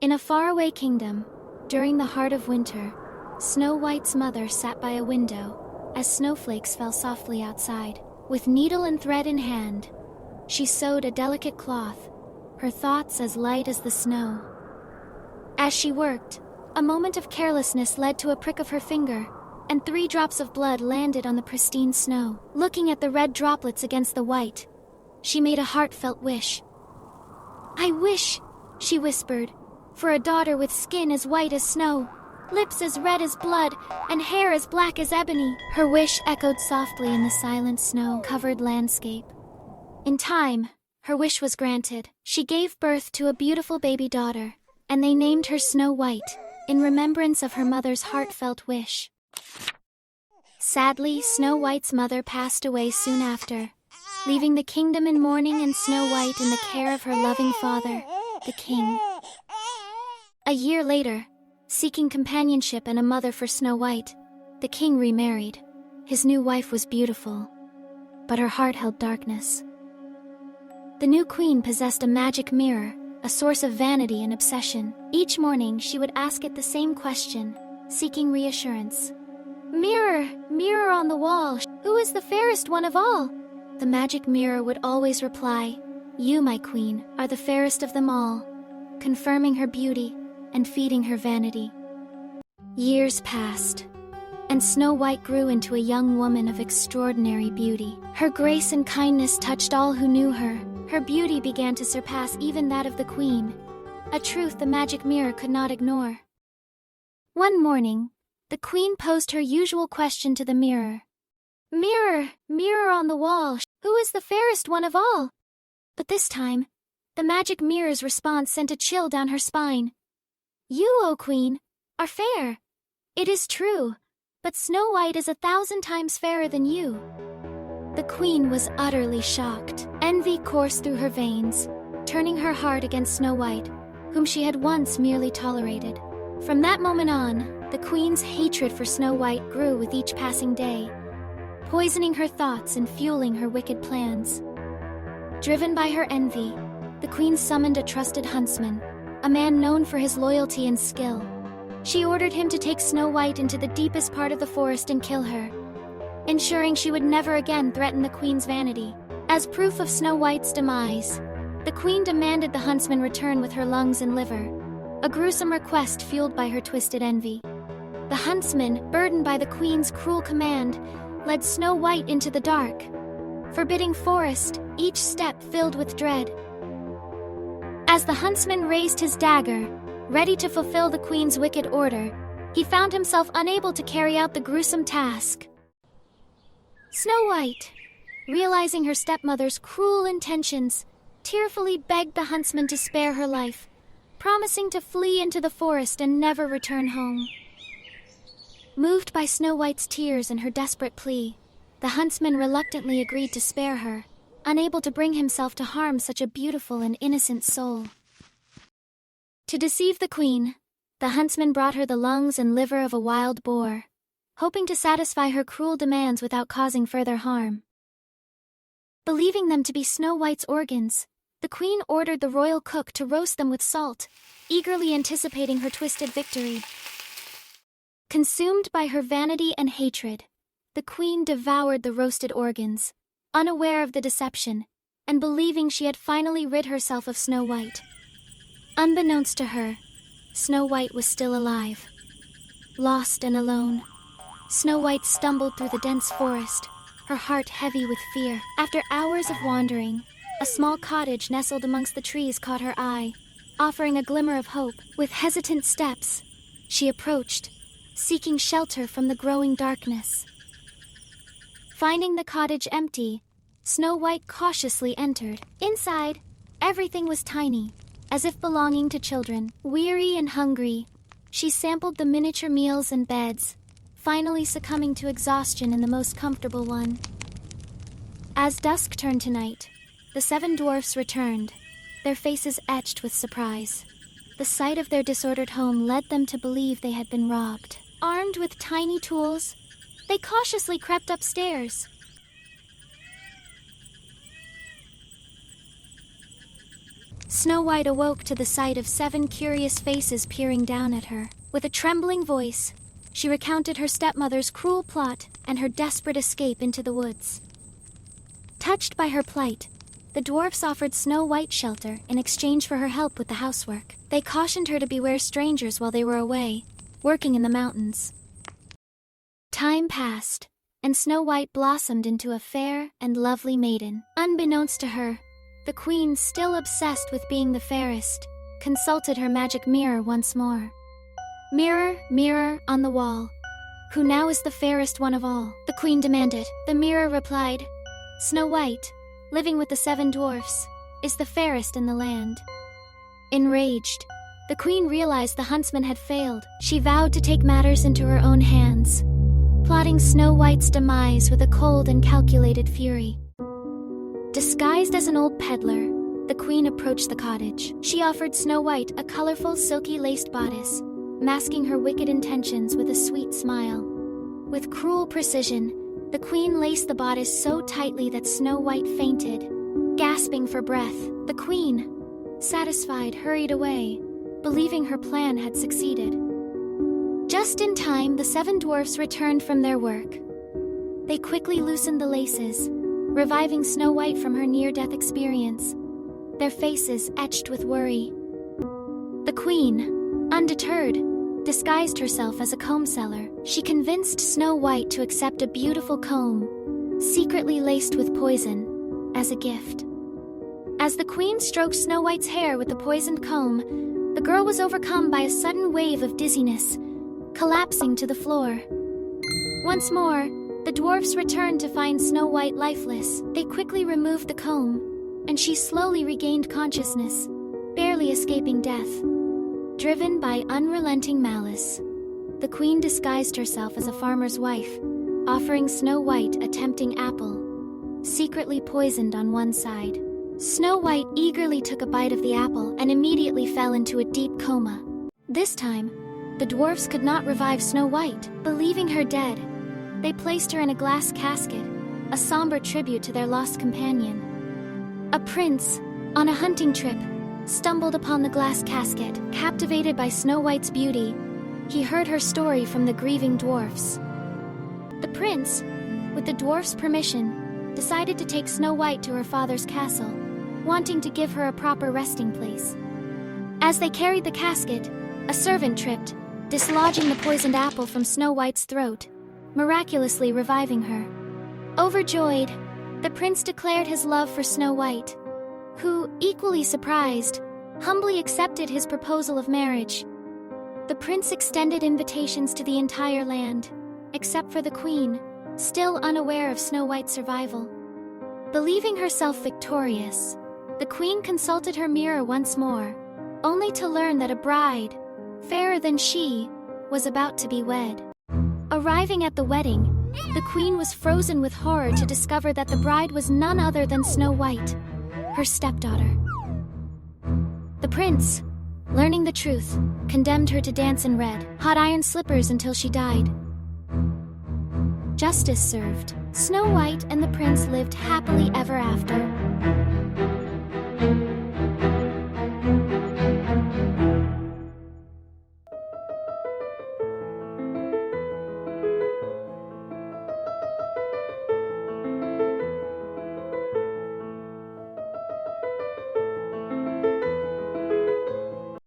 In a faraway kingdom, during the heart of winter, Snow White's mother sat by a window as snowflakes fell softly outside. With needle and thread in hand, she sewed a delicate cloth, her thoughts as light as the snow. As she worked, a moment of carelessness led to a prick of her finger, and 3 drops of blood landed on the pristine snow. Looking at the red droplets against the white, she made a heartfelt wish. "I wish," she whispered, "for a daughter with skin as white as snow, lips as red as blood, and hair as black as ebony." Her wish echoed softly in the silent snow-covered landscape. In time, her wish was granted. She gave birth to a beautiful baby daughter, and they named her Snow White, in remembrance of her mother's heartfelt wish. Sadly, Snow White's mother passed away soon after, leaving the kingdom in mourning and Snow White in the care of her loving father, the king. A year later, seeking companionship and a mother for Snow White, the king remarried. His new wife was beautiful, but her heart held darkness. The new queen possessed a magic mirror, a source of vanity and obsession. Each morning, she would ask it the same question, seeking reassurance. "Mirror, mirror on the wall, who is the fairest one of all?" The magic mirror would always reply, "You, my queen, are the fairest of them all," confirming her beauty and feeding her vanity. Years passed, and Snow White grew into a young woman of extraordinary beauty. Her grace and kindness touched all who knew her. Her beauty began to surpass even that of the queen, a truth the magic mirror could not ignore. One morning, the queen posed her usual question to the mirror. "Mirror, mirror on the wall, who is the fairest one of all?" But this time, the magic mirror's response sent a chill down her spine. "You, O queen, are fair. It is true, but Snow White is 1,000 times fairer than you." The queen was utterly shocked. Envy coursed through her veins, turning her heart against Snow White, whom she had once merely tolerated. From that moment on, the queen's hatred for Snow White grew with each passing day, poisoning her thoughts and fueling her wicked plans. Driven by her envy, the queen summoned a trusted huntsman, a man known for his loyalty and skill. She ordered him to take Snow White into the deepest part of the forest and kill her, ensuring she would never again threaten the queen's vanity. As proof of Snow White's demise, the queen demanded the huntsman return with her lungs and liver, a gruesome request fueled by her twisted envy. The huntsman, burdened by the queen's cruel command, led Snow White into the dark, forbidding forest, each step filled with dread. As the huntsman raised his dagger, ready to fulfill the queen's wicked order, he found himself unable to carry out the gruesome task. Snow White, realizing her stepmother's cruel intentions, tearfully begged the huntsman to spare her life, promising to flee into the forest and never return home. Moved by Snow White's tears and her desperate plea, the huntsman reluctantly agreed to spare her, unable to bring himself to harm such a beautiful and innocent soul. To deceive the queen, the huntsman brought her the lungs and liver of a wild boar, hoping to satisfy her cruel demands without causing further harm. Believing them to be Snow White's organs, the queen ordered the royal cook to roast them with salt, eagerly anticipating her twisted victory. Consumed by her vanity and hatred, the queen devoured the roasted organs, unaware of the deception, and believing she had finally rid herself of Snow White. Unbeknownst to her, Snow White was still alive. Lost and alone, Snow White stumbled through the dense forest, her heart heavy with fear. After hours of wandering, a small cottage nestled amongst the trees caught her eye, offering a glimmer of hope. With hesitant steps, she approached, seeking shelter from the growing darkness. Finding the cottage empty, Snow White cautiously entered. Inside, everything was tiny, as if belonging to children. Weary and hungry, she sampled the miniature meals and beds, finally succumbing to exhaustion in the most comfortable one. As dusk turned to night, the 7 dwarfs returned, their faces etched with surprise. The sight of their disordered home led them to believe they had been robbed. Armed with tiny tools, they cautiously crept upstairs. Snow White awoke to the sight of 7 curious faces peering down at her. With a trembling voice, she recounted her stepmother's cruel plot and her desperate escape into the woods. Touched by her plight, the dwarfs offered Snow White shelter in exchange for her help with the housework. They cautioned her to beware strangers while they were away, working in the mountains. Time passed, and Snow White blossomed into a fair and lovely maiden. Unbeknownst to her, the queen, still obsessed with being the fairest, consulted her magic mirror once more. "Mirror, mirror on the wall, who now is the fairest one of all?" the queen demanded. The mirror replied, "Snow White, living with the 7 dwarfs, is the fairest in the land." Enraged, the queen realized the huntsman had failed. She vowed to take matters into her own hands, plotting Snow White's demise with a cold and calculated fury. Disguised as an old peddler, the queen approached the cottage. She offered Snow White a colorful, silky laced bodice, masking her wicked intentions with a sweet smile. With cruel precision, the queen laced the bodice so tightly that Snow White fainted, gasping for breath. The queen, satisfied, hurried away, believing her plan had succeeded. Just in time, the 7 dwarfs returned from their work. They quickly loosened the laces, reviving Snow White from her near-death experience, their faces etched with worry. The queen, undeterred, disguised herself as a comb seller. She convinced Snow White to accept a beautiful comb, secretly laced with poison, as a gift. As the queen stroked Snow White's hair with the poisoned comb, the girl was overcome by a sudden wave of dizziness, collapsing to the floor. Once more, the dwarfs returned to find Snow White lifeless. They quickly removed the comb, and she slowly regained consciousness, barely escaping death. Driven by unrelenting malice, the queen disguised herself as a farmer's wife, offering Snow White a tempting apple, secretly poisoned on one side. Snow White eagerly took a bite of the apple and immediately fell into a deep coma. This time, the dwarfs could not revive Snow White. Believing her dead, they placed her in a glass casket, a somber tribute to their lost companion. A prince, on a hunting trip, stumbled upon the glass casket. Captivated by Snow White's beauty, he heard her story from the grieving dwarfs. The prince, with the dwarfs' permission, decided to take Snow White to her father's castle, wanting to give her a proper resting place. As they carried the casket, a servant tripped, dislodging the poisoned apple from Snow White's throat, miraculously reviving her. Overjoyed, the prince declared his love for Snow White, who, equally surprised, humbly accepted his proposal of marriage. The prince extended invitations to the entire land, except for the queen, still unaware of Snow White's survival. Believing herself victorious, the queen consulted her mirror once more, only to learn that a bride, fairer than she, was about to be wed. Arriving at the wedding, the queen was frozen with horror to discover that the bride was none other than Snow White, her stepdaughter. The prince, learning the truth, condemned her to dance in red, hot iron slippers until she died. Justice served. Snow White and the prince lived happily ever after.